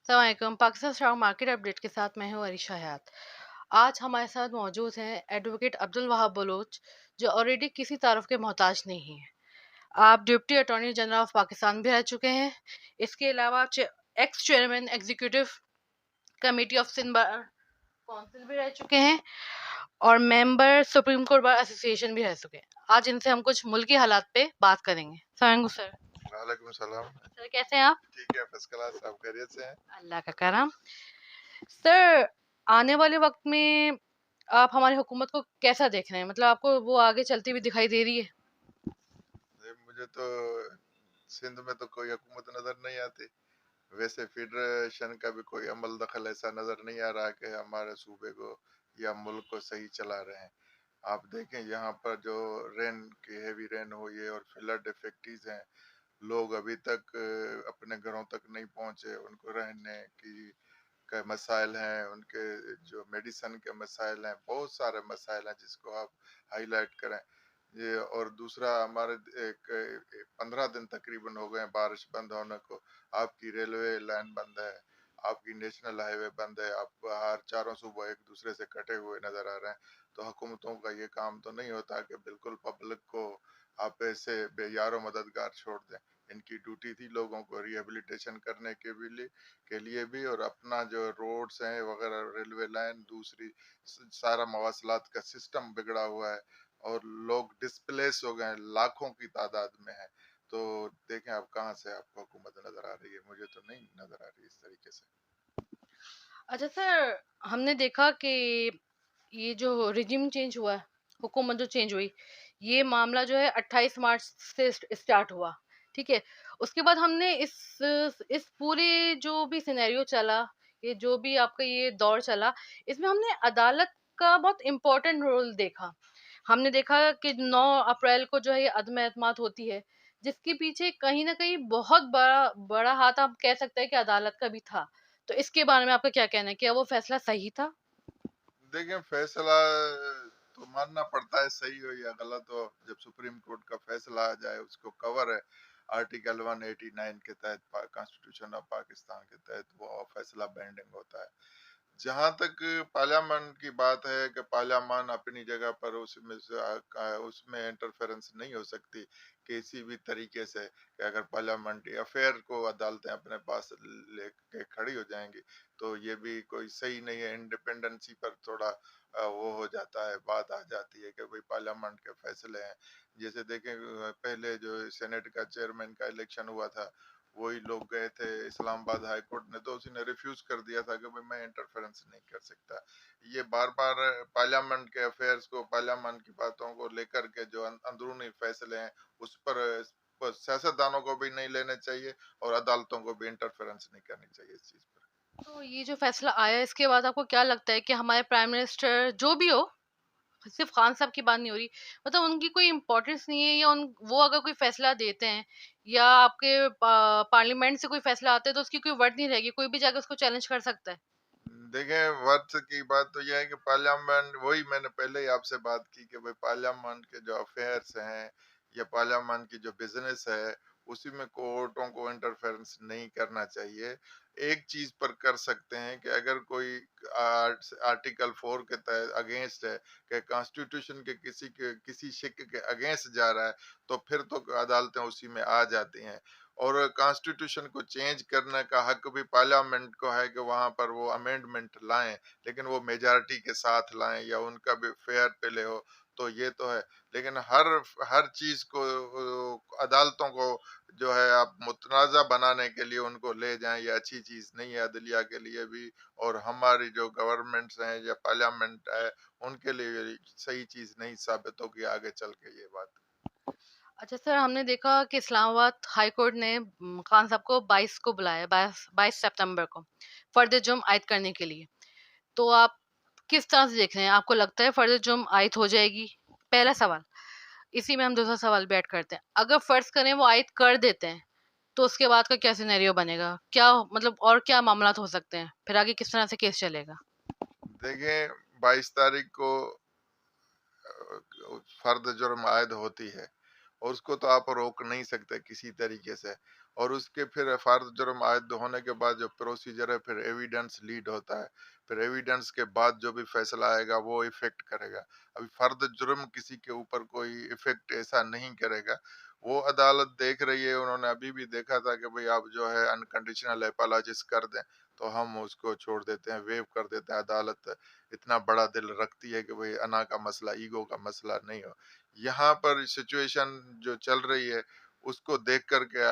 अस्सलामुअलैकुम। Pakistan stock market update के साथ मैं हूँ अरीशा हयात। आज हमारे साथ मौजूद हैं एडवोकेट अब्दुल वहाब बलोच, जो ऑलरेडी किसी तारुफ के मोहताज नहीं है। आप deputy attorney general of Pakistan भी रह चुके हैं। इसके अलावा ex chairman executive committee of Sindh bar council भी रह चुके हैं और member supreme court bar association भी रह चुके हैं। आज इनसे हम कुछ मुल्की हालात पे बात करेंगे। सलाम सर। वालेकुम सलाम। सर कैसे हैं आप? ठीक है, फर्स्ट क्लास। आप खैरियत से हैं? अल्लाह का करम। सर, आने वाले वक्त में आप हमारी हुकूमत को कैसा देख रहे हैं? मतलब आपको वो आगे चलती हुई दिखाई दे रही है? मुझे तो सिंध में तो कोई हुकूमत नजर नहीं आती। वैसे फेडरेशन का भी कोई अमल दखल ऐसा नजर नहीं आ रहा कि हमारे सूबे को या मुल्क को सही चला रहे हैं। आप देखें यहाँ पर जो रेन की हेवी रेन हुई है और फ्लड इफेक्टीज हैं, लोग अभी तक अपने घरों तक नहीं पहुंचे। उनको रहने की के मसाइल हैं, उनके जो मेडिसन के मसाइल हैं, बहुत सारे मसाइल हैं जिसको आप हाईलाइट करें। ये और दूसरा, हमारे एक 15 दिन तकरीबन हो गए हैं बारिश बंद होने को। आपकी रेलवे लाइन बंद है, आपकी नेशनल हाईवे बंद है, आप बाहर चारों सूबे एक दूसरे से कटे हुए नजर आ रहे हैं। तो हुकूमतों का ये काम तो नहीं होता कि बिल्कुल पब्लिक को आप ऐसे बेयारो मददगार छोड़ दें। इनकी ड्यूटी थी लोगों को रिहेबिलिटेशन करने के लिए भी, और अपना जो रोड्स हैं वगैरह, रेलवे लाइन, दूसरी सारा मवासलात का सिस्टम बिगड़ा हुआ है और लोग डिस्प्लेस हो गए हैं, लाखों की तादाद में है। तो देखें आप कहाँ से आपको हुकूमत नजर आ रही है, मुझे तो नहीं नजर आ रही इस तरीके से। अच्छा सर, हमने देखा कि ये जो रिजिम चेंज हुआ है, हुकूमत जो चेंज हुई, ये मामला जो है 28 मार्च से स्टार्ट हुआ। ठीक है? उसके बाद हमने इस पूरे जो भी सिनेरियो चला, ये जो भी आपका ये दौर चला, इसमें हमने अदालत का बहुत इम्पोर्टेंट रोल देखा। हमने देखा कि 9 अप्रैल को जो है ये अदम एतमाद होती है, जिसके पीछे कहीं न कहीं बहुत बड़ा बड़ा हाथ आप कह सकते हैं कि अदालत का भी था। तो इसके बारे में आपका क्या कहना है? क्या वो फैसला सही था? देखें, फैसला तो मानना पड़ता है, सही हो या गलत हो। जब सुप्रीम कोर्ट का फैसला आ जाए, उसको कवर है आर्टिकल 189 के तहत, कॉन्स्टिट्यूशन ऑफ पाकिस्तान के तहत, वो फैसला बेंडिंग होता है। जहां तक पार्लियामेंट की बात है कि पार्लियामेंट अपनी जगह पर उसमें इंटरफेरेंस नहीं हो सकती किसी भी तरीके से, कि अगर पार्लियामेंट्री अफेयर को अदालतें अपने पास लेके खड़ी हो जाएंगी तो ये भी कोई सही नहीं है। इंडिपेंडेंसी पर थोड़ा वो हो जाता है, बात आ जाती है कि भाई पार्लियामेंट के फैसले हैं। जैसे देखें, पहले जो सेनेट का चेयरमैन का इलेक्शन हुआ था, वही लोग गए थे इस्लामाबाद हाई कोर्ट ने, तो उसी ने रिफ्यूज कर दिया था कि भाई मैं इंटरफेरेंस नहीं कर सकता। ये बार बार पार्लियामेंट के अफेयर्स को, पार्लियामेंट की बातों को लेकर के जो अंदरूनी फैसले हैं उस पर सियासतदानों को भी नहीं लेने चाहिए और अदालतों को भी इंटरफेरेंस नहीं करनी चाहिए इस चीज पर। तो ये जो फैसला आया, इसके बाद आपको क्या लगता है कि हमारे प्राइम मिनिस्टर जो भी हो, सिर्फ खान साहब की बात नहीं हो रही, मतलब उनकी कोई इम्पोर्टेंस नहीं है, या उन वो अगर कोई फैसला देते हैं या आपके पार्लियामेंट से कोई फैसला आता है तो उसकी कोई वर्ड नहीं रहेगी, कोई भी जाकर उसको चैलेंज कर सकता है? देखें, वर्थ की बात तो यह है कि पार्लियामेंट, वही मैंने पहले ही आपसे बात की कि भाई पार्लियामेंट के जो अफेयर्स हैं या पार्लियामेंट की जो बिजनेस है, उसी में कोर्टों को इंटरफेरेंस नहीं करना चाहिए। एक चीज पर कर सकते हैं कि अगर कोई आर्टिकल 4 के तहत अगेंस्ट है, कि कॉन्स्टिट्यूशन के किसी शिक के अगेंस्ट जा रहा है, तो फिर तो अदालतें उसी में आ जाती हैं। और कॉन्स्टिट्यूशन को चेंज करने का हक भी पार्लियामेंट को है कि वहां पर वो अमेंडमेंट लाएं, लेकिन वो मेजॉरिटी के साथ लाएं या उनका भी फेयर प्ले हो। तो ये तो है, लेकिन हर हर चीज को अदालतों को जो है आप मुतनाज़ा बनाने के लिए उनको ले जाएं, ये अच्छी चीज नहीं है अदलिया के लिए भी, और हमारी जो गवर्नमेंट्स हैं या पार्लियामेंट है उनके लिए भी सही चीज नहीं साबित होगी आगे चल के ये बात। अच्छा सर, हमने देखा कि इस्लामाबाद हाई कोर्ट ने खान साहब को 22 को बुलाया, 22 सितंबर को फर्द जुर्म आयद करने के लिए। तो आप किस तरह से देख रहे हैं? आपको लगता है फर्द जुर्म आयद हो जाएगी? पहला सवाल। इसी में हम दूसरा सवाल भी ऐड करते हैं। अगर फर्ज करें वो आयद कर देते हैं, तो उसके बाद का क्या सिनेरियो बनेगा? क्या मतलब और क्या मामलात हो सकते हैं? फिर आगे किस तरह से केस चलेगा? देखें, 22 तारीख को फर्द जुर्म आयद होती है और उसको तो आप रोक नहीं सकते किसी तरीके से। और उसके फिर फर्द जुर्म आयद होने के बाद जो प्रोसीजर है, फिर एविडेंस लीड होता है, फिर एविडेंस के बाद जो भी फैसला आएगा वो इफेक्ट करेगा। अभी फर्द जुर्म किसी के ऊपर कोई इफेक्ट ऐसा नहीं करेगा, वो अदालत देख रही है। उन्होंने अभी भी देखा था कि भाई आप जो है अनकंडीशनल एपोलॉजिस कर दें तो हम उसको छोड़ देते हैं, वेव कर देते हैं। अदालत इतना बड़ा दिल रखती है कि भाई अना का मसला, ईगो का मसला नहीं हो। यहाँ पर सिचुएशन जो चल रही है उसको देख कर के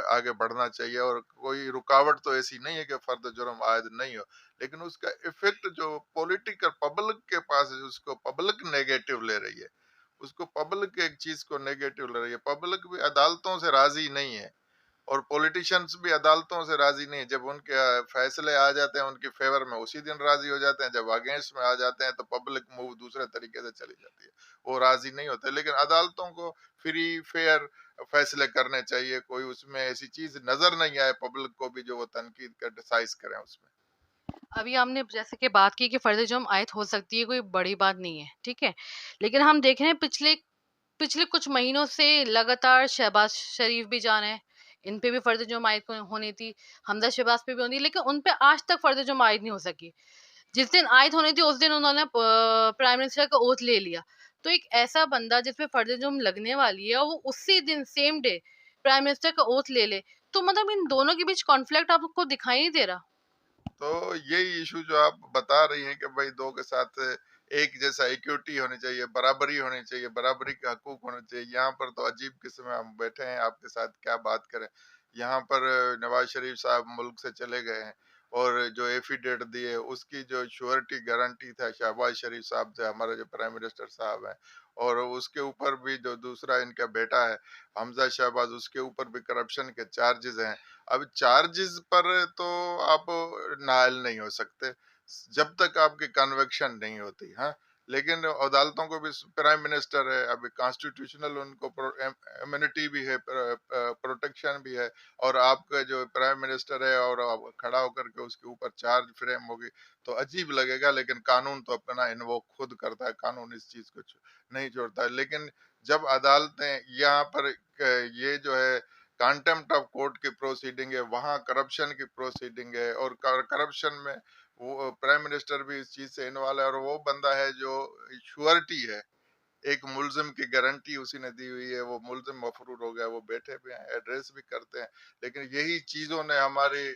आगे बढ़ना चाहिए, और कोई रुकावट तो ऐसी नहीं है कि फर्द जुर्म आयद नहीं हो, लेकिन उसका इफेक्ट जो पॉलिटिकल पब्लिक के पास है, उसको पब्लिक नेगेटिव ले रही है, उसको पब्लिक एक चीज को नेगेटिव ले रही है। पब्लिक भी अदालतों से राजी नहीं है, और पॉलिटिशियंस भी अदालतों से राजी नहीं है। जब उनके फैसले आ जाते हैं उनके फेवर में, उसी दिन राजी हो जाते हैं। जब अगेंस्ट में आ जाते हैं तो पब्लिक मूव दूसरे तरीके से चली जाती है, वो राजी नहीं होते। लेकिन अदालतों को फ्री फेयर फैसले करने चाहिए, कोई उसमें ऐसी चीज नजर नहीं आए पब्लिक को भी जो वो तनकीद क्रिटिसाइज करें उसमें। अभी हमने जैसे कि बात की कि फर्द जुर्म आयद हो सकती है, कोई बड़ी बात नहीं है, ठीक है। लेकिन हम देख रहे हैं पिछले पिछले कुछ महीनों से लगातार शहबाज शरीफ भी जान है, इन पे भी फर्द जुर्म आयद होनी थी, हमजा शहबाज पे भी होनी थी, लेकिन उन पे आज तक फर्द जुर्म आयद नहीं हो सकी। जिस दिन आयद होनी थी उस दिन उन्होंने प्राइम मिनिस्टर का ओथ ले लिया। तो एक ऐसा बंदा जिसपे फर्द जुर्म लगने वाली है, वो उसी दिन सेम डे प्राइम मिनिस्टर का ओथ ले ले, तो मतलब इन दोनों के बीच कॉन्फ्लिक्ट आपको दिखाई नहीं दे रहा? तो यही इशू जो आप बता रही हैं कि भाई दो के साथ एक जैसा इक्विटी होनी चाहिए, बराबरी होनी चाहिए, बराबरी के हकूक होने चाहिए। यहाँ पर तो अजीब किस्म में हम बैठे हैं, आपके साथ क्या बात करें। यहाँ पर नवाज शरीफ साहब मुल्क से चले गए हैं, और जो एफिडेविट दिए उसकी जो श्योरिटी गारंटी था शहबाज शरीफ साहब थे, हमारे जो प्राइम मिनिस्टर साहब हैं। और उसके ऊपर भी जो दूसरा इनका बेटा है हमजा शहबाज, उसके ऊपर भी करप्शन के चार्जेस हैं। अब चार्जेस पर तो आप नायल नहीं हो सकते जब तक आपकी कन्विक्शन नहीं होती। हाँ, लेकिन अदालतों को भी प्राइम मिनिस्टर है, अभी कॉन्स्टिट्यूशनल उनको इम्यूनिटी भी है, प्रोटेक्शन भी है। और आपका जो प्राइम मिनिस्टर है और आप खड़ा होकर के उसके ऊपर चार्ज फ्रेम होगी तो अजीब लगेगा, लेकिन कानून तो अपना इन्वो खुद करता है, कानून इस चीज को नहीं छोड़ता है। लेकिन जब अदालतें यहाँ पर ये जो है कंटेम्प्ट ऑफ कोर्ट की प्रोसीडिंग है, वहां करप्शन की प्रोसीडिंग है, और करप्शन में वो प्राइम मिनिस्टर भी इस चीज से इन्वॉल्व है, और वो बंदा है जो श्योरिटी है, एक मुल्जिम की गारंटी उसी ने दी हुई है। वो मुल्जिम मफरूर हो गया, वो बैठे भी हैं, एड्रेस भी करते हैं। लेकिन यही चीजों ने हमारी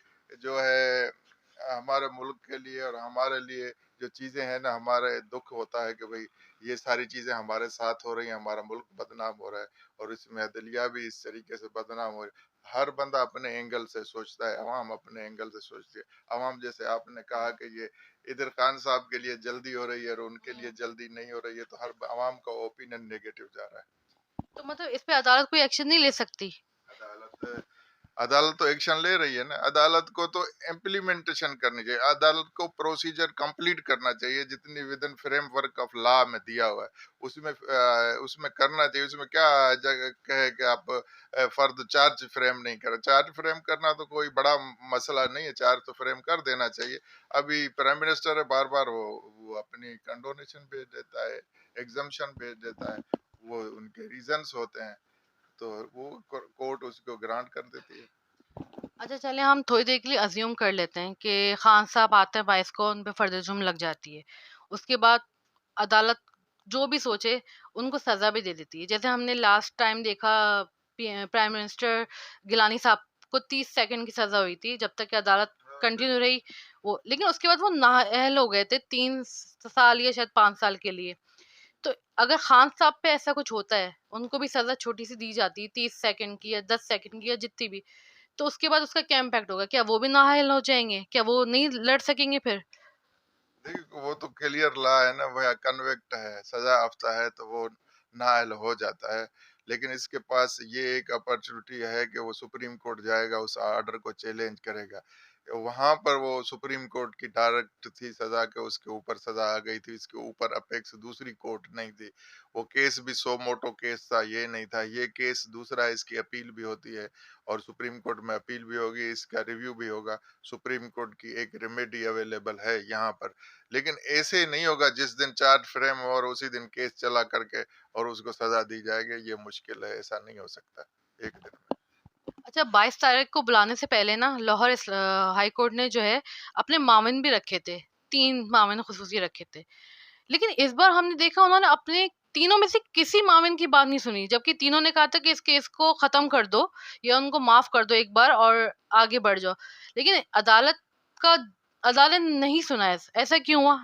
जो है हमारे मुल्क के लिए और हमारे लिए जो चीजें हैं ना, हमारे दुख होता है कि भाई ये सारी चीजें हमारे साथ हो रही हैं, हमारा मुल्क बदनाम हो रहा है, और इसमें अदलिया भी इस तरीके से बदनाम हो रही है। हर बंदा अपने एंगल से सोचता है, अवाम अपने एंगल से सोचती है। अवाम, जैसे आपने कहा कि ये इधर खान साहब के लिए जल्दी हो रही है और उनके लिए जल्दी नहीं हो रही है, तो हर आवाम का ओपिनियन नेगेटिव जा रहा है। तो मतलब इस पे अदालत कोई एक्शन नहीं ले सकती? अदालत अदालत तो एक्शन ले रही है ना। अदालत को तो इम्प्लीमेंटेशन करनी चाहिए, अदालत को प्रोसीजर कंप्लीट करना चाहिए जितनी with in framework of law में दिया हुआ है, उसमें करना चाहिए। उसमें क्या जगह कहे कि आप फर्द चार्ज फ्रेम नहीं कर, चार्ज फ्रेम करना तो कोई बड़ा मसला नहीं है, चार्ज तो फ्रेम कर देना चाहिए। अभी प्राइम मिनिस्टर है, बार बार वो अपनी कंडोनेशन भेज देता है, एग्जम्पशन भेज देता है, वो उनके रीजंस होते हैं, तो वो कोर्ट उसको ग्रांट कर देती है। अच्छा, चलें हम थोड़ी देर के लिए अज़्यूम कर लेते हैं कि खान साहब आते हैं 22 को, उन पे फर्द जुर्म लग जाती है। उसके बाद अदालत जो भी सोचे उनको सज़ा भी दे देती है। जैसे हमने लास्ट टाइम देखा, प्राइम मिनिस्टर गिलानी साहब को 30 सेकंड की सज़ा हुई थी, जब तक कि अदालत कंटिन्यू रही। वो लेकिन उसके बाद वो नाअहल हो गए थे 3 साल या शायद 5 साल के लिए। तो अगर खान साहब पे ऐसा कुछ होता है, उनको भी सज़ा छोटी-सी दी जाती है 30 सेकंड की या 10 सेकंड की या जितनी भी, तो उसके बाद उसका क्या इम्पैक्ट होगा? क्या वो भी नाअहल हो जाएँगे? क्या वो नहीं लड़ सकेंगे फिर? देखिए वो तो क्लियर लॉ है ना, वह कन्विक्ट है, सजा याफ्ता है, तो वो नाअहल हो जाता है। लेकिन इसके पास ये एक अपॉर्चुनिटी है कि वो सुप्रीम कोर्ट जाएगा, उस ऑर्डर को चैलेंज करेगा। वहां पर वो सुप्रीम कोर्ट की डायरेक्ट थी सजा के, उसके ऊपर सजा आ गई थी, इसके ऊपर अपेक्स दूसरी कोर्ट नहीं थी। वो केस भी सो मोटो केस था, ये नहीं था। ये केस दूसरा, इसकी अपील भी होती है, और सुप्रीम कोर्ट में अपील भी होगी, इसका रिव्यू भी होगा। सुप्रीम कोर्ट की एक रेमेडी अवेलेबल है यहाँ पर। लेकिन ऐसे नहीं होगा जिस दिन चार्ज फ्रेम हो और उसी दिन केस चला करके और उसको सजा दी जाएगी, ये मुश्किल है, ऐसा नहीं हो सकता एक दिन में। अच्छा, 22 तारीख को बुलाने से पहले ना लाहौर हाई कोर्ट ने जो है अपने माविन भी रखे थे, 3 माविन खुसूसी रखे थे। लेकिन इस बार हमने देखा उन्होंने अपने तीनों में से किसी माविन की बात नहीं सुनी, जबकि तीनों ने कहा था कि इस केस को खत्म कर दो या उनको माफ कर दो एक बार और आगे बढ़ जाओ। लेकिन का अदालत नहीं सुना ऐसा क्यों हुआ?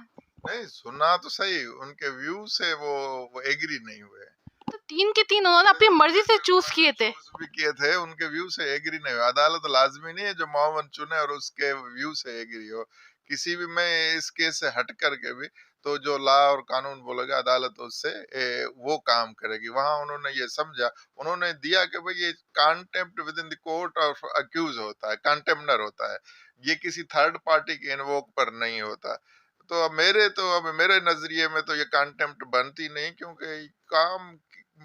नहीं सुना तो सही, उनके व्यू से वो एग्री नहीं हुए। तो 3 के 3 उन्होंने अपनी मर्जी से चूज़ किए थे। चूज भी किए थे, उनके व्यू से एग्री नहीं हुए। अदालत लाजमी नहीं है जो मोहम्मद चुने और उसके व्यू से एग्री हो। किसी भी, मैं इस केस से हट करके भी तो जो लॉ और कानून बोलेगा अदालत उससे वो काम करेगी। वहां उन्होंने ये समझा, उन्होंने दिया कि भाई ये contempt within the court of accused होता है, कंटेम्नर होता है, ये किसी थर्ड पार्टी के इन्वोक पर नहीं होता। अब मेरे नजरिए में तो ये कंटेम्प्ट बनती नहीं, क्योंकि काम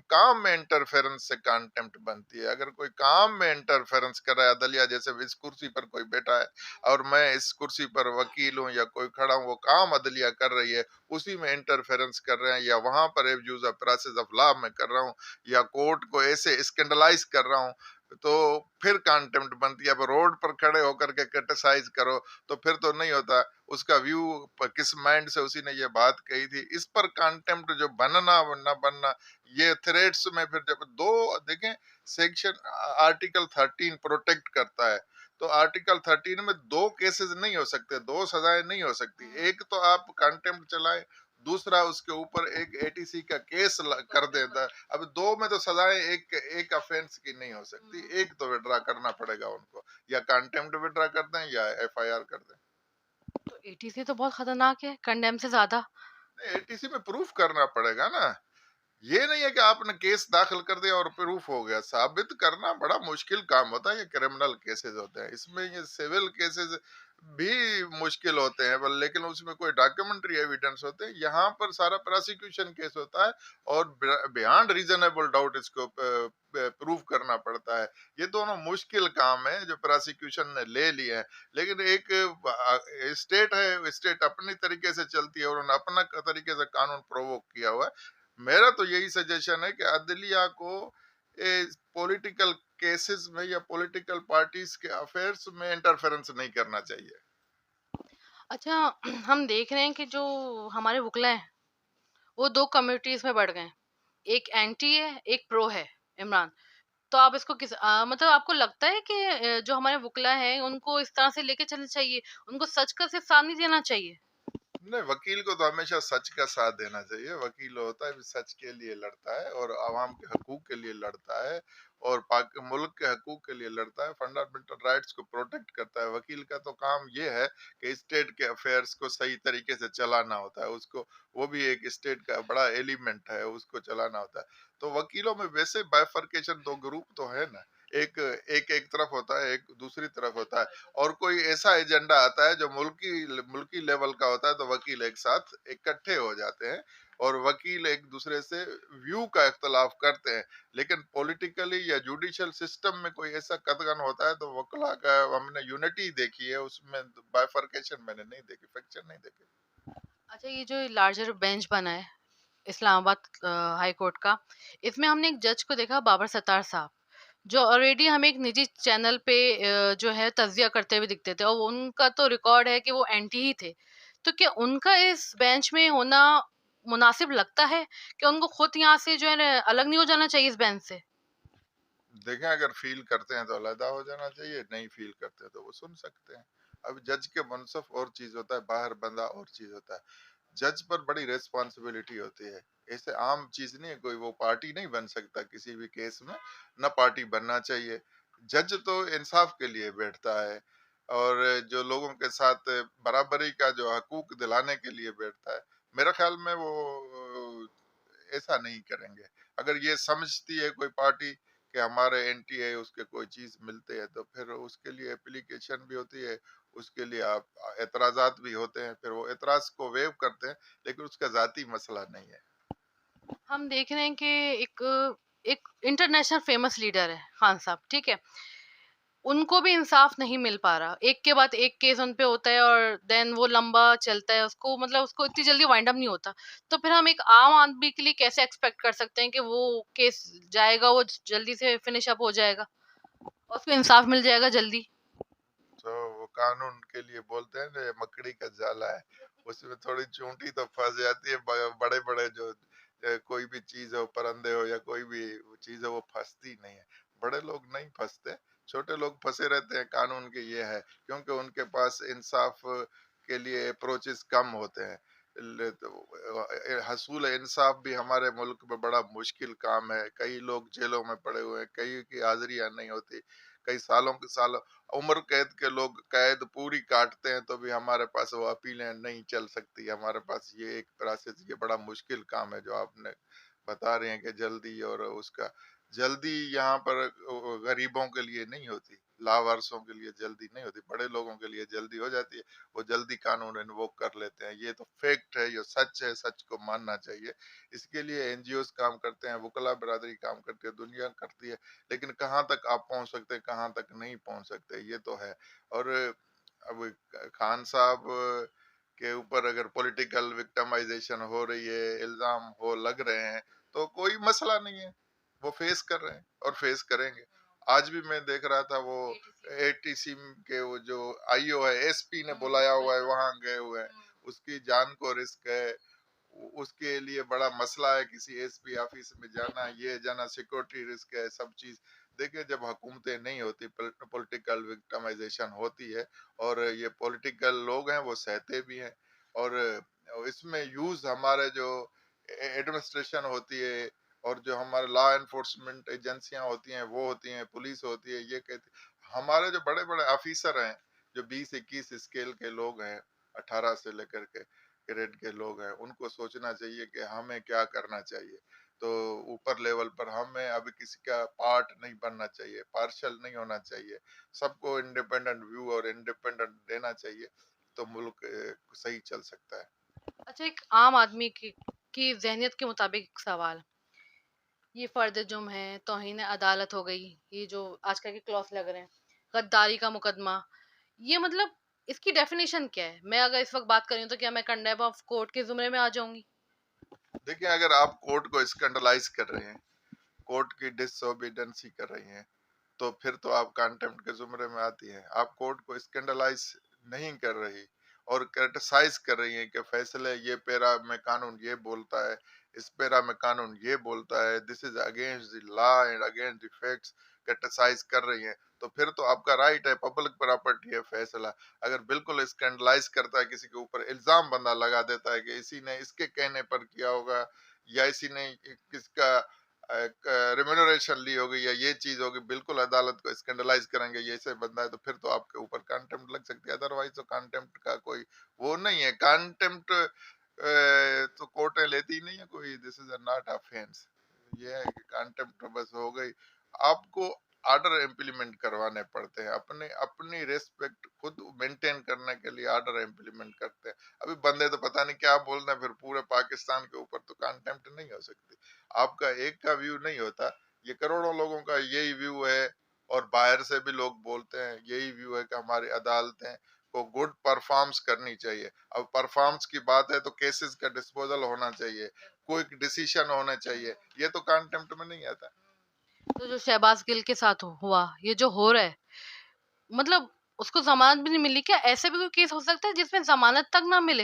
काम में इंटरफेरेंस से कंटेम्प्ट बनती है। अगर कोई काम में इंटरफेरेंस कर रहा है, अदलिया जैसे इस कुर्सी पर कोई बैठा है और मैं इस कुर्सी पर वकील हूँ या कोई खड़ा हूँ, वो काम अदलिया कर रही है, उसी में इंटरफेरेंस कर रहे हैं, या वहां पर abuse of process of law में कर रहा हूँ, या कोर्ट को ऐसे स्कैंडलाइज कर रहा हूँ, तो फिर कंटेम्प्ट बनती है। अब रोड पर खड़े होकर के क्रिटिसाइज करो तो फिर तो नहीं होता। उसका व्यू किस माइंड से उसी ने ये बात कही थी, इस पर कंटेम्प्ट जो बनना न बनना, ये थ्रेड्स में फिर जब दो देखें, सेक्शन आर्टिकल 13 प्रोटेक्ट करता है, तो आर्टिकल 13 में दो केसेस नहीं हो सकते, दो सजाएं नहीं हो सकती। एक तो आप कंटेम्प्ट चलाएं, दूसरा उसके ऊपर एक एटीसी का केस कर देता है। अब दो में तो सजाएं एक एक ऑफेंस की नहीं हो सकती, एक तो विड्रा करना पड़ेगा उनको, या कंटेम्प्ट विड्रा कर दें या एफआईआर कर दें। तो एटीसी तो बहुत खतरनाक है, कंडेम से ज़्यादा। एटीसी में प्रूफ करना पड़ेगा ना। ये नहीं है कि आपने केस दाखिल कर दिया और प्रूफ हो गया। साबित करना बड़ा मुश्किल काम होता है। ये क्रिमिनल केसेस होते हैं, इसमें ये सिविल केसेस भी मुश्किल होते हैं, लेकिन उसमें कोई डॉक्यूमेंट्री एविडेंस होते हैं। यहाँ पर सारा प्रोसिक्यूशन केस होता है और बियॉन्ड रीजनेबल डाउट इसको प्रूव करना पड़ता है। ये दोनों मुश्किल काम है जो प्रोसिक्यूशन ने ले लिए हैं। लेकिन एक स्टेट है, स्टेट अपनी तरीके से चलती है और उन्होंने अपना तरीके से कानून प्रोवोक किया हुआ है। मेरा तो यही सजेशन है कि अदलिया को पॉलिटिकल केसेस में या पॉलिटिकल पार्टीज के अफेयर्स में इंटरफेरेंस नहीं करना चाहिए। अच्छा, हम देख रहे हैं कि जो हमारे वकील हैं, वो 2 कम्युनिटीज़ में बढ़ गए हैं। एक एंटी है, एक प्रो है इमरान। तो आप इसको मतलब आपको लगता है कि जो हमारे वकील हैं, उनको इस तरह से लेके चलना चाहिए? उनको सच का सिर्फ साथ नहीं देना चाहिए? नहीं, वकील को तो हमेशा सच का साथ देना चाहिए। वकील होता है सच के लिए लड़ता है और आवाम के हकूक के लिए लड़ता है और पाक मुल्क के हकूक के लिए लड़ता है, फंडामेंटल राइट्स को प्रोटेक्ट करता है। वकील का तो काम ये है कि स्टेट के अफेयर्स को सही तरीके से चलाना होता है उसको। वो भी एक स्टेट का बड़ा एलिमेंट है, उसको चलाना होता है। तो वकीलों में वैसे बाइफर्केशन दो ग्रुप तो है ना, एक एक एक तरफ होता है, एक दूसरी तरफ होता है। और कोई ऐसा एजेंडा आता है जो मुल्की मुल्की लेवल का होता है, तो वकील एक साथ इकट्ठे हो जाते हैं और वकील एक दूसरे से व्यू का इख्तलाफ करते हैं। लेकिन पॉलिटिकली या जुडिशियल सिस्टम में कोई ऐसा कदगन होता है तो वकला का हमने यूनिटी देखी है, उसमें बाइफर्केशन मैंने नहीं देखी, फ्रैक्चर नहीं देखी। अच्छा, ये जो लार्जर बेंच बना है इस्लामाबाद हाई कोर्ट का, इसमें हमने एक जज को देखा, बाबर सत्तार साहब, जो ऑलरेडी हमें एक निजी चैनल पे जो है तज़्ज़िया करते हुए दिखते थे और उनका तो रिकॉर्ड है कि वो एंटी ही थे। तो क्या उनका इस बेंच में होना मुनासिब लगता है? कि उनको खुद यहाँ से जो है ना अलग नहीं हो जाना चाहिए इस बेंच से? देखें, अगर फील करते हैं तो अलहदा हो जाना चाहिए, नहीं फील करते तो वो सुन सकते हैं। अब जज के मनसफ और चीज होता है, बाहर बंदा और चीज होता है। जज पर बड़ी रेस्पॉन्सिबिलिटी होती है। ऐसे आम चीज नहीं है, कोई वो पार्टी नहीं बन सकता किसी भी केस में, न पार्टी बनना चाहिए। जज तो इंसाफ के लिए बैठता है और जो लोगों के साथ बराबरी का जो हकूक दिलाने के लिए बैठता है। मेरा ख्याल में वो ऐसा नहीं करेंगे। अगर ये समझती है कोई पार्टी कि हमारे एंटी है, उसके कोई चीज मिलते हैं, तो फिर उसके लिए एप्लीकेशन भी होती है, उसके लिए आप एतराजात भी होते हैं, फिर वो एतराज को वेव करते हैं, लेकिन उसका जाती मसला नहीं है। हम देख रहे हैं कि एक एक इंटरनेशनल फेमस लीडर है खान साहब, ठीक है? उनको भी इंसाफ नहीं मिल पा रहा। एक के बाद एक केस उन पे होता है और देन वो लंबा चलता है, उसको मतलब उसको इतनी जल्दी वाइंड अप नहीं होता। तो फिर हम एक आम आदमी के लिए कैसे एक्सपेक्ट कर सकते हैं कि वो केस जाएगा, वो जल्दी से फिनिश अप हो जाएगा? उसको इंसाफ मिल जाएगा जल्दी। तो वो कानून के लिए बोलते हैं ना, ये मकड़ी का जाला है, उसमें थोड़ी चूंटी तो फंस जाती है, बड़े बड़े जो कोई भी चीज हो, परंदे हो या कोई भी चीज हो, वो फंसती नहीं है। बड़े लोग नहीं फंसते, छोटे लोग फंसे रहते हैं कानून के, ये है क्योंकि उनके पास इंसाफ के लिए अप्रोचेस कम होते हैं। हसूल इंसाफ भी हमारे मुल्क में बड़ा मुश्किल काम है। कई लोग जेलों में पड़े हुए हैं, कई की हाजिरियां नहीं होती, कई सालों के सालों उम्र कैद के लोग कैद पूरी काटते हैं तो भी हमारे पास वो अपीलें नहीं चल सकती। हमारे पास ये एक प्रोसेस, ये बड़ा मुश्किल काम है जो आपने बता रहे हैं कि जल्दी, और उसका जल्दी यहाँ पर गरीबों के लिए नहीं होती, लावारसों के लिए जल्दी नहीं होती, बड़े लोगों के लिए जल्दी हो जाती है। वो जल्दी कानून इन्वोक कर लेते हैं। ये तो फैक्ट है, ये सच है, सच को मानना चाहिए। इसके लिए एनजीओस काम करते हैं, वकला बिरादरी काम करती है, दुनिया करती है, लेकिन कहाँ तक आप पहुंच सकते हैं, कहाँ तक नहीं पहुंच सकते, ये तो है। और अब खान साहब के ऊपर अगर पॉलिटिकल विक्टिमाइजेशन हो रही है, इल्जाम हो लग रहे हैं, तो कोई मसला नहीं है, वो फेस कर रहे हैं और फेस करेंगे। आज भी मैं देख रहा था वो एटीसी के वो जो आईओ है, एसपी ने बुलाया हुआ है, वहां गए हुए हैं, उसकी जान को रिस्क है, उसके लिए बड़ा मसला है किसी एसपी ऑफिस में जाना, ये जाना, सिक्योरिटी रिस्क है, सब चीज। देखिए जब हुकूमतें नहीं होती, पॉलिटिकल विक्टिमाइजेशन होती है, और ये पॉलिटिकल लोग हैं वो सहते भी हैं। और इसमें यूज हमारे जो एडमिनिस्ट्रेशन होती है, और जो हमारे लॉ एनफोर्समेंट एजेंसियां होती हैं, वो होती हैं, पुलिस होती है, ये कहती, हमारे जो बड़े बड़े ऑफिसर हैं, जो 20-21 स्केल के लोग हैं, 18 से लेकर के ग्रेड के लोग हैं, उनको सोचना चाहिए कि हमें क्या करना चाहिए। तो ऊपर लेवल पर हमें अभी किसी का पार्ट नहीं बनना चाहिए, पार्शल नहीं होना चाहिए, सबको इंडिपेंडेंट व्यू और इंडिपेंडेंट देना चाहिए, तो मुल्क सही चल सकता है। अच्छा, एक आम आदमी की ज़हनियत के मुताबिक एक सवाल, ये फर्द जुर्म है, तौहीन अदालत हो गई, ये जो आजकल के क्लॉज लग रहे हैं, गद्दारी का मुकदमा, ये मतलब इसकी डेफिनेशन क्या है? मैं अगर इस वक्त बात करूँ तो क्या मैं कंडेम ऑफ कोर्ट के जुमरे में आ जाऊंगी? देखिए अगर आप कोर्ट को स्कैंडलाइज कर रहे हैं, कोर्ट की डिसओबीडेंसी कर रही हैं, तो फिर तो आप कंटेम्प्ट के जुमरे में आती हैं। आप कोर्ट को स्कैंडलाइज नहीं कर रही और क्रिटिसाइज कर रही हैं कि फैसले, ये पैरा में कानून ये बोलता है, इस पैरा में कानून ये बोलता है, this is against the law and against the facts, criticise कर रही हैं, तो फिर तो आपका राइट है, पब्लिक प्रॉपर्टी है फैसला। अगर बिल्कुल स्कैंडलाइज करता है, किसी के ऊपर इल्जाम बंदा लगा देता है कि इसी ने इसके कहने पर किया होगा, या इसी ने किसका रिम्यूनरेशन ली होगी, या ये चीज होगी, बिल्कुल अदालत को स्कैंडलाइज करेंगे, ये से बंदा है, तो फिर तो आपके ऊपर कंटेम्प्ट लग सकती है। अदरवाइज तो कंटेम्प्ट का कोई वो नहीं है। कंटेम्प्ट तो कोर्टें लेती नहीं है कोई, दिस इज नॉट ऑफेंस। ये है कि कंटेम्प्ट बस हो गई। आपको ऑर्डर इम्प्लीमेंट करवाने पड़ते हैं, अपने अपनी रेस्पेक्ट खुद मेंटेन करने के लिए ऑर्डर इम्प्लीमेंट करते हैं। अभी बंदे तो पता नहीं क्या बोल रहे हैं, फिर पूरे पाकिस्तान के ऊपर तो कंटेम्प्ट नहीं हो सकती। आपका एक का व्यू नहीं होता, ये करोड़ों लोगों का यही व्यू है, और बाहर से भी लोग बोलते हैं यही व्यू है कि हमारी अदालतें को गुड परफॉर्म्स करनी चाहिए। अब परफॉर्म्स की बात है तो केसेस का डिस्पोजल होना चाहिए, क्विक डिसीजन होना चाहिए, ये तो कंटेम्प्ट में नहीं आता। तो जो शहबाज गिल के साथ हुआ, ये जो हो रहा है, मतलब उसको जमानत भी नहीं मिली, क्या ऐसे भी कोई केस हो सकता है जिसमें जमानत तक ना मिले?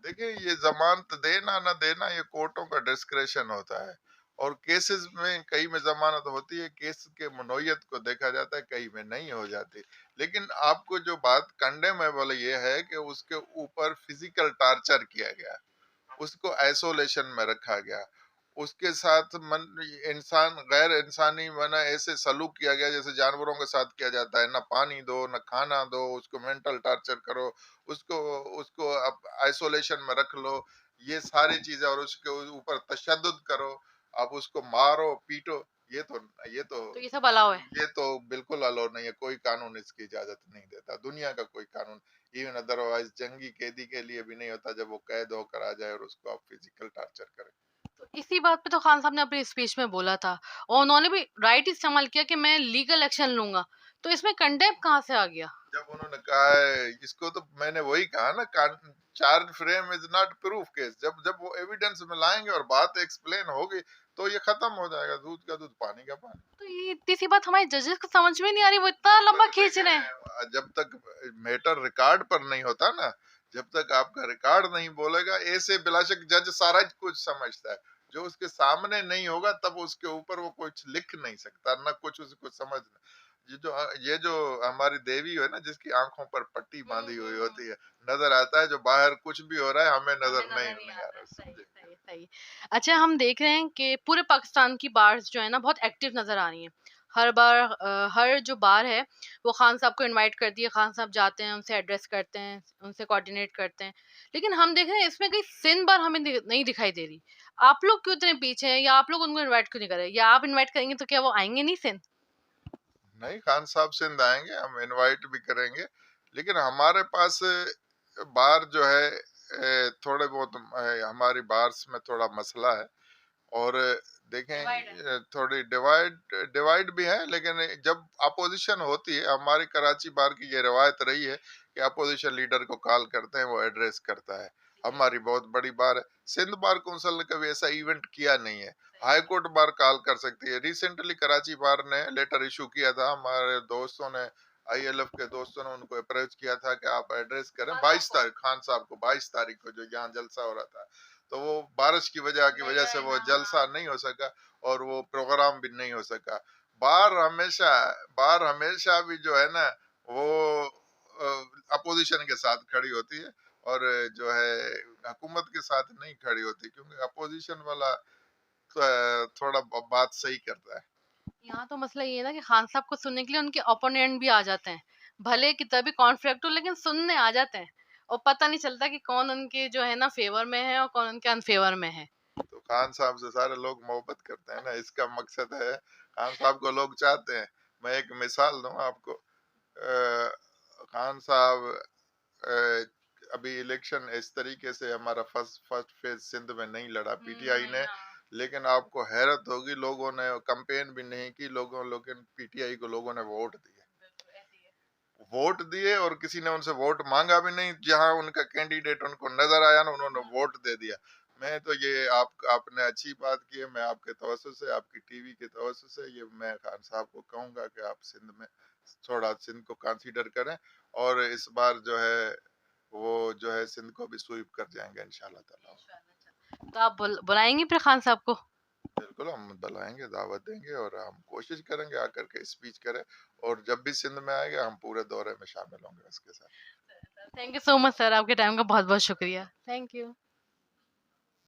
देखिए ये जमानत देना ना देना ये कोर्टों का डिस्क्रेशन होता है, और केसेस में कई में जमानत होती है, केस के मनोयत को देखा जाता है, कई में नहीं हो जाती। लेकिन आपको जो बात कंडेमेबल ये है कि उसके ऊपर फिजिकल टार्चर किया गया, उसको आइसोलेशन में रखा गया, उसके साथ मन इंसान गैर इंसानी माना ऐसे सलूक किया गया जैसे जानवरों के साथ किया जाता है, ना पानी दो, ना खाना दो, उसको मेंटल टार्चर करो, उसको उसको आप आइसोलेशन में रख लो, ये सारी चीजें, और उसके ऊपर तशद्दुद करो, आप उसको मारो पीटो, ये तो ये तो तो ये सब अलाउ है? ये तो बिल्कुल अलाउ नहीं है। कोई कानून इसकी इजाजत नहीं देता, दुनिया का कोई कानून। इवन अदरवाइज जंगी कैदी के लिए भी नहीं होता जब वो कैद होकर आ जाए और उसको आप फिजिकल टार्चर करें। तो इसी बात पे तो खान साहब ने अपनी स्पीच में बोला था, और उन्होंने भी राइट इस्तेमाल किया कि मैं लीगल एक्शन लूंगा, तो इसमें कंडेम कहाँ से आ गया? जब उन्होंने कहा है इसको, तो मैंने वही कहा ना, charge frame is not proof case. जब जब वो एविडेंस में लाएंगे और बात एक्सप्लेन होगी, तो ये खत्म हो जाएगा, दूध का दूध, पानी का पानी। तो ये इतनी सी बात हमारे जजेस को समझ में नहीं आ रही, वो इतना लंबा पर खींच रहे हैं। देखें, जब तक मैटर रिकॉर्ड पर नहीं होता ना, जब तक आपका रिकॉर्ड नहीं बोलेगा, ऐसे बेलाशक जज सारा कुछ समझता है। जो उसके सामने नहीं होगा तब उसके ऊपर वो कुछ लिख नहीं सकता, ना कुछ उसको समझ। ये जो हमारी देवी है ना, जिसकी आंखों पर पट्टी बांधी हुई हम्म। होती है, नजर आता है जो बाहर कुछ भी हो रहा है, हमें हमें नजर नहीं नजर नहीं नहीं आ आता रहा, है, सही समझे। सही सही। अच्छा, हम देख रहे हैं कि पूरे पाकिस्तान की बार्स जो है ना बहुत एक्टिव नजर आ रही हैं। हर बार हर जो बार है वो खान साहब को इनवाइट करती है, खान साहब जाते हैं, उनसे एड्रेस करते हैं, उनसे कोऑर्डिनेट करते हैं। लेकिन हम देख रहे हैं इसमें कहीं सिंध बार हमें नहीं दिखाई दे रही। आप लोग क्यों इतने पीछे हैं, या आप लोग उनको इनवाइट क्यों नहीं कर रहे, या आप इनवाइट करेंगे तो क्या वो आएंगे नहीं सिंध? नहीं, खान साहब सिंध आएंगे, हम इनवाइट भी करेंगे, लेकिन हमारे पास बार जो है थोड़े बहुत हमारी बार्स में थोड़ा मसला है। और देखें, डिवाइड है। थोड़ी डिवाइड डिवाइड भी है, लेकिन जब अपोजिशन होती है, हमारी कराची बार की ये रवायत रही है कि अपोजिशन लीडर को कॉल करते हैं, वो एड्रेस करता है। ठीक है। हमारी बहुत बड़ी बार है। सिंध बार कौंसिल ने कभी ऐसा इवेंट किया नहीं है। सही हाई बात। कोर्ट बार कॉल कर सकती है। रिसेंटली कराची बार ने लेटर इशू किया था, हमारे दोस्तों ने, आईएलएफ के दोस्तों ने उनको अप्रोच किया था कि आप एड्रेस करें खान साहब 22 को तारीख, खान साहब को 22 तारीख को, जो यहाँ जलसा हो रहा था। तो वो बारिश की नहीं वजह से गए वो ना, जलसा हाँ। नहीं हो सका, और वो प्रोग्राम भी नहीं हो सका। बार हमेशा बार हमेशा भी जो है ना, वो अपोजिशन के साथ खड़ी होती है, और जो है हुकूमत के साथ नहीं खड़ी होती, क्योंकि अपोजिशन वाला थोड़ा बात सही करता है। यहाँ तो मसला ये है ना कि खान साहब को सुनने के लिए उनके ओपोनेंट भी आ जाते हैं, भले कितना भी कॉन्फ्लिक्ट हो लेकिन सुनने आ जाते हैं। और पता नहीं चलता कि कौन उनके जो है ना फेवर में है और कौन उनके अनफेवर में है। तो खान साहब से सारे लोग मोहब्बत करते हैं ना, इसका मकसद है। खान साहब को लोग चाहते हैं। मैं एक मिसाल दूं आपको। खान साहब अभी इलेक्शन इस तरीके से हमारा फर्स्ट फर्स्ट फेज सिंध में नहीं लड़ा पीटीआई नहीं, ने, हाँ। लेकिन आपको हैरत होगी, लोगों ने कंपेन भी नहीं की, लेकिन पीटीआई को लोगों ने वोट दिए। बिल्कुल ऐसे ही है। वोट दिए, और किसी ने उनसे वोट मांगा भी नहीं। जहां उनका कैंडिडेट उनको नजर आया ना, उन्होंने हम्म। वोट दे दिया। मैं तो ये आपने अच्छी बात की है। मैं आपके तवज्जो से, आपकी टीवी के तवज्जो से, ये मैं खान साहब को कहूंगा कि आप सिंध में थोड़ा सिंध को कंसीडर करें, और इस बार जो है वो जो है सिंध को भी स्वीप कर जाएंगे इंशाल्लाह ताला। इंशाल्लाह। तो आप बुलाएंगे फिर खान साहब को? बिल्कुल, हम बुलाएंगे, दावत देंगे, और हम कोशिश करेंगे आकर के स्पीच करें, और जब भी सिंध में आएगा हम पूरे दौरे में शामिल होंगे उसके साथ। Thank you so much sir, आपके टाइम का बहुत बहुत शुक्रिया। Thank you.